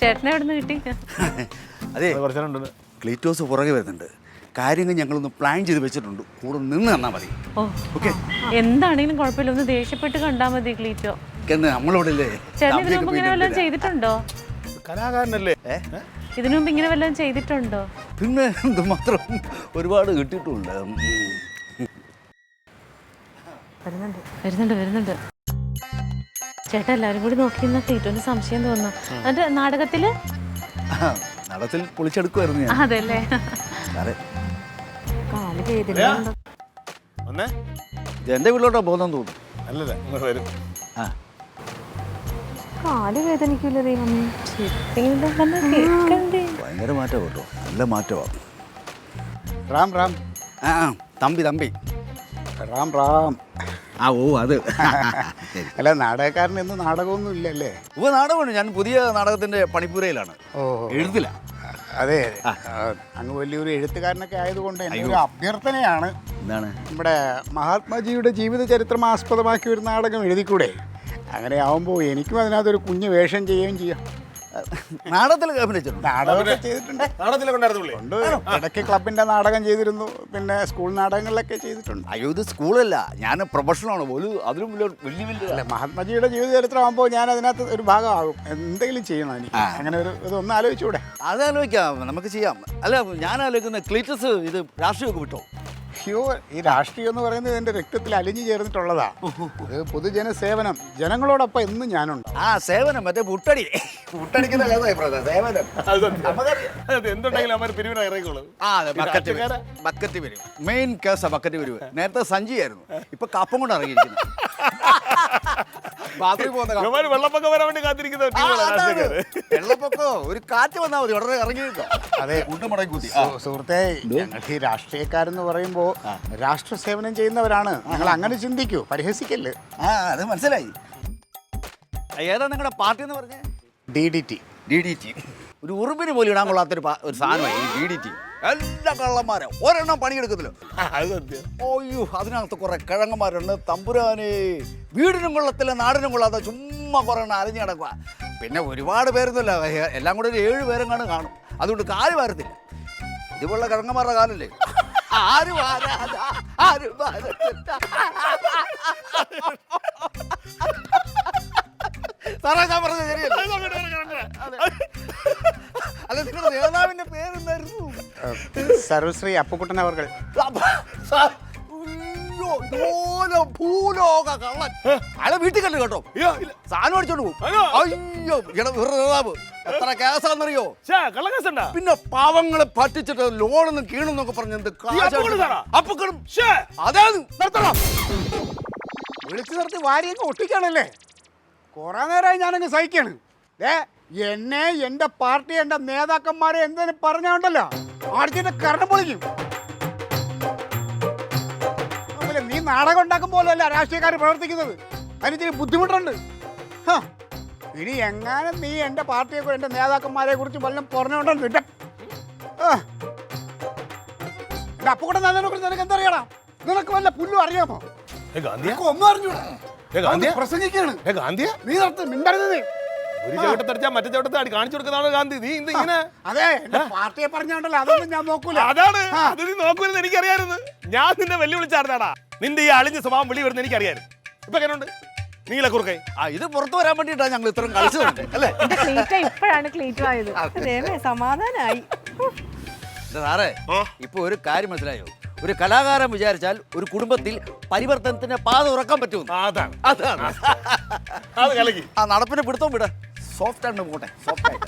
ചേട്ടനെ എവിടെ നിന്ന് കിട്ടി? അതെ, ക്ലീറ്റോസ് പുറകെ വരുന്നുണ്ട്. കാര്യങ്ങൾ ഞങ്ങളൊന്ന് പ്ലാൻ ചെയ്ത് വെച്ചിട്ടുണ്ട്. കൂടെ നിന്ന് തന്നാൽ മതി. ഓക്കെ, എന്താണെങ്കിലും കുഴപ്പമില്ല, ഒന്ന് ദേഷ്യപ്പെട്ട് കണ്ടാ മതി ക്ലീറ്റോ. നമ്മളിവിടെ ഇല്ലേ? ചേട്ടൻ ഇതിനു മുമ്പ് ഇങ്ങനെ വല്ലതും ചെയ്തിട്ടുണ്ടോ? കലാകാരനല്ലേ? ഇതിനു മുമ്പ് ഇങ്ങനെ വല്ലതും ചെയ്തിട്ടുണ്ടോ? പിന്നെ എന്തുമാത്രം ഒരുപാട് കിട്ടിയിട്ടുണ്ട്. വരുന്നുണ്ട്. ചേട്ടാ എല്ലാരും കൂടി നോക്കിയിരുന്ന ക്ലീറ്റോന്റെ സംശയം തോന്നുന്നു. എന്നിട്ട് നാടകത്തിൽ പൊളിച്ചെടുക്കുമായിരുന്നു ഞാൻ. അതല്ലേ? എന്റെ വീട്ടിലോട്ടാ പോകുന്നെന്ന് തോന്നുന്നു. അല്ലല്ലേ, വരും. കാല് വേദനിക്കൂലേ ദൈവമേ? ഭയങ്കര മാറ്റം കേട്ടോ, നല്ല മാറ്റമാണ്. റാം റാം. തമ്പി റാം റാം. ഓ അത് അല്ല, നാടകക്കാരന് എന്ന് നാടകമൊന്നും ഇല്ലല്ലേ? നാടകമാണ്. ഞാൻ പുതിയ നാടകത്തിന്റെ പണിപ്പുരയിലാണ്. എഴുത്തില്ല. അതെ, അങ്ങ് വലിയൊരു എഴുത്തുകാരനൊക്കെ ആയതുകൊണ്ട് എൻ്റെ ഒരു അഭ്യർത്ഥനയാണ്. എന്താണ്? നമ്മുടെ മഹാത്മാജിയുടെ ജീവിത ചരിത്രം ആസ്പദമാക്കി ഒരു നാടകം എഴുതിക്കൂടെ? അങ്ങനെ ആവുമ്പോൾ എനിക്കും അതിനകത്തൊരു കുഞ്ഞ് വേഷം ചെയ്യുകയും ചെയ്യാം. നാടകത്തിൽ അഭിനയിച്ചിട്ടുണ്ട്. നാടകമൊക്കെ ചെയ്തിട്ടുണ്ട്. ഉണ്ട്. ഇടയ്ക്ക് ക്ലബിന്റെ നാടകം ചെയ്തിരുന്നു. പിന്നെ സ്കൂൾ നാടകങ്ങളിലൊക്കെ ചെയ്തിട്ടുണ്ട്. അയ്യോ, ഇത് സ്കൂളല്ല, ഞാൻ പ്രൊഫഷണലാണ് പോലും. അതിലും വലിയ മഹാത്മജിയുടെ ജീവിത ചരിത്രം ആകുമ്പോൾ ഞാൻ അതിനകത്ത് ഒരു ഭാഗമാകും. എന്തെങ്കിലും ചെയ്യണം എനിക്ക്. അങ്ങനെ ഒരു ഇതൊന്നും ആലോചിച്ചൂടെ? അത് ആലോചിക്കാം, നമുക്ക് ചെയ്യാം. അല്ല, ഞാൻ ആലോചിക്കുന്ന ക്ലീറ്റസ് ഇത് രാഷ്ട്രീയമൊക്കെ വിട്ടോ? അയ്യോ, ഈ രാഷ്ട്രീയം എന്ന് പറയുന്നത് എൻ്റെ രക്തത്തിൽ അലിഞ്ഞു ചേർന്നിട്ടുള്ളതാ. ഇത് പൊതുജന സേവനം, ജനങ്ങളോടൊപ്പം എന്നും ഞാനുണ്ട്. സേവനം മറ്റേ പുട്ടടിക്കുന്ന ബക്കറ്റ് വരും. മെയിൻ കേസാ ബക്കറ്റ് വരുവ്. നേരത്തെ സഞ്ചിയായിരുന്നു, ഇപ്പൊ കപ്പം കൊണ്ട് ഇറങ്ങിയിരിക്കുന്നു. വെള്ളപ്പൊക്കോ ഒരു കാറ്റ് വന്നാൽ മതി, ഉടനെ ഇറങ്ങിയിരിക്കും. അതെ സുഹൃത്തെ, ഞങ്ങൾക്ക് ഈ രാഷ്ട്രീയക്കാരെന്ന് പറയുമ്പോൾ രാഷ്ട്ര സേവനം ചെയ്യുന്നവരാണ്. നിങ്ങൾ അങ്ങനെ ചിന്തിക്കൂ, പരിഹസിക്കല്ലേ. അത് മനസ്സിലായി. ഏതാ നിങ്ങളുടെ പാർട്ടി എന്ന് പറഞ്ഞേ? DDT. ഒരു ഉറുമ്പിന് പോലും ഇടാൻ കൊള്ളാത്തൊരു സാധനമായി DDT. എല്ലാ കള്ളന്മാരെ ഒരെണ്ണം പണിയെടുക്കത്തില്ല. അയ്യോ, അതിനകത്ത് കുറെ കിഴങ്ങന്മാരുണ്ട്. തമ്പുരാനെ, വീടിനും കൊള്ളത്തില്ല നാടിനും കൊള്ളാത്ത ചുമ്മാ കുറെ എണ്ണം അലഞ്ഞു കിടക്കുക. പിന്നെ ഒരുപാട് പേരൊന്നുമില്ല, എല്ലാം കൂടെ ഒരു 7 പേരും കാണും. അതുകൊണ്ട് കാല് വാരത്തില്ല. ഇതുപോലുള്ള കിഴങ്ങന്മാരുടെ കാലല്ലേ. സാറേ, ഞാൻ പറഞ്ഞത് ശരിയല്ല? അല്ല, നിങ്ങളുടെ നേതാവിന്റെ പേരെന്തായിരുന്നു? സർവശ്രീ അപ്പുക്കുട്ടൻ അവർ. ഭൂലോക കള്ളൻ. അയാളെ വീട്ടിൽ കണ്ടു കേട്ടോ, സാധനം അടിച്ചോണ്ട് പോകും. അയ്യോ, നേതാവ് എത്ര കേസാന്നറിയോ? പിന്നെ പാവങ്ങളെ പറ്റിച്ചിട്ട് ലോണൊന്നും കീണെന്നൊക്കെ പറഞ്ഞത് വിളിച്ചു നിർത്തി വാരിയൊക്കെ ഒട്ടിക്കാണല്ലേ. കുറെ നേരമായി ഞാനങ്ങ് സഹിക്കാണ്. എന്നെ, എന്റെ പാർട്ടി, എന്റെ നേതാക്കന്മാരെ എന്തെങ്കിലും പറഞ്ഞുണ്ടല്ലോ, ആർച്ചിന്റെ കരണം പൊളിക്കും. നീ നാടകം ഉണ്ടാക്കും പോലല്ല രാഷ്ട്രീയക്കാർ പ്രവർത്തിക്കുന്നത്. അതിന് ബുദ്ധിമുട്ടുണ്ട്. ഇനി എങ്ങാനും നീ എന്റെ പാർട്ടിയെ എന്റെ നേതാക്കന്മാരെ കുറിച്ച് വല്ലതും പറഞ്ഞുകൊണ്ടോ എന്റെ അപ്പുകൂടെ നല്ലതിനെ കുറിച്ച് നിനക്ക് എന്തറിയണം? നിനക്ക് വല്ല പുല്ലും അറിയാമോ? ഒന്നും അറിഞ്ഞൂടാ. പ്രസംഗിക്കാണ് നീ മിണ്ടരുത്. ഒരു ചവിട്ടത്തടിച്ചാൽ മറ്റേ ചവിട്ടത്താടി കാണിച്ചു കൊടുക്കുന്നതാണ് ഗാന്ധി. നീ ഇങ്ങനെ അതെ എന്റെ പാർട്ടിയെ പറഞ്ഞോണ്ടല്ലോ, അതൊന്നും ഞാൻ നോക്കൂല. അതാണ്, അത് നീ നോക്കൂലെന്ന് എനിക്കറിയായിരുന്നു. ഞാൻ നിന്നെ വെല്ലുവിളിച്ചായിരുന്നാടാ. നിന്റെ ഈ അളിഞ്ഞ സ്വഭാവം വിളി വരുന്ന എനിക്കറിയായിരുന്നു. ഇപ്പൊ എങ്ങനെയുണ്ട് നീല കുറുക്കൈ? ഇത് പുറത്തു വരാൻ വേണ്ടിയിട്ടാണ് ഞങ്ങൾ ഇത്രയും കളിച്ചത് അല്ലേ? ഇപ്പോഴാണ് ക്ലീറ്റോ ആയത്. സമാധാനായി. സാറേ, ഇപ്പൊ ഒരു കാര്യം മനസ്സിലായോ? ഒരു കലാകാരൻ വിചാരിച്ചാൽ ഒരു കുടുംബത്തിൽ പരിവർത്തനത്തിന്റെ പാത തുറക്കാൻ പറ്റും. അതാണ് നടപ്പിനെ പിടുത്തം വിട. സോഫ്റ്റ് ആണ് പോട്ടെ, സോഫ്റ്റ് ആയിട്ട്.